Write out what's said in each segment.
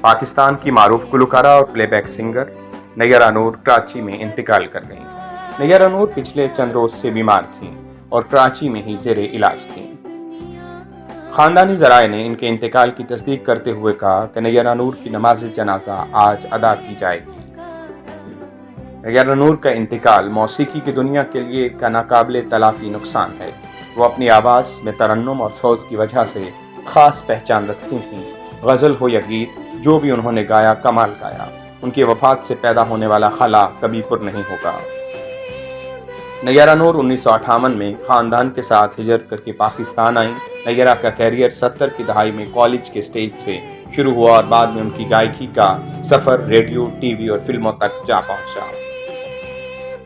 پاکستان کی معروف گلوکارہ اور پلے بیک سنگر نیرہ نور کراچی میں انتقال کر گئیں۔ نیرہ نور پچھلے چند روز سے بیمار تھیں اور کراچی میں ہی زیر علاج تھیں۔ خاندانی ذرائع نے ان کے انتقال کی تصدیق کرتے ہوئے کہا کہ نیرہ نور کی نماز جنازہ آج ادا کی جائے گی۔ نیرہ نور کا انتقال موسیقی کی دنیا کے لیے ایک ناقابل تلافی نقصان ہے۔ وہ اپنی آواز میں ترنم اور سوز کی وجہ سے خاص پہچان رکھتی تھیں۔ غزل ہو یا گیت، جو بھی انہوں نے گایا کمال گایا۔ ان کی وفات سے پیدا ہونے والا خلا کبھی پر نہیں ہوگا۔ نیرہ نور 1958 میں خاندان کے ساتھ ہجرت کر کے پاکستان آئیں۔ نیرہ کا کیریئر 70 کی دہائی میں کالج کے سٹیج سے شروع ہوا اور بعد میں ان کی گائیکی کا سفر ریڈیو، ٹی وی اور فلموں تک جا پہنچا۔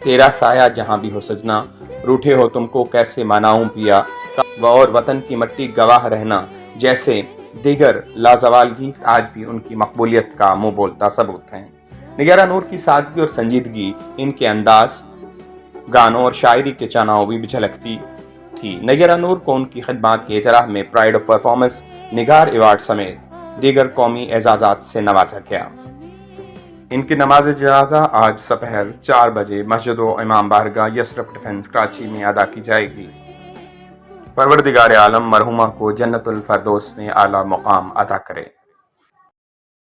تیرا سایہ جہاں بھی ہو سجنا، روٹھے ہو تم کو کیسے مناؤں پیا، اور وطن کی مٹی گواہ رہنا جیسے دیگر لازوال گیت آج بھی ان کی مقبولیت کا منہ بولتا ثبوت ہیں۔ نیرہ نور کی سادگی اور سنجیدگی ان کے انداز، گانوں اور شاعری کے چناؤ بھی جھلکتی تھی۔ نیرہ نور کو ان کی خدمات کے اعتراف میں پرائڈ آف پرفارمنس نگار ایوارڈ سمیت دیگر قومی اعزازات سے نوازا گیا۔ ان کی نماز جنازہ آج سپہر 4 بجے مسجد و امام بارگاہ یسرف ڈیفنس کراچی میں ادا کی جائے گی۔ پروردگار عالم مرحومہ کو جنت الفردوس میں اعلیٰ مقام عطا کرے۔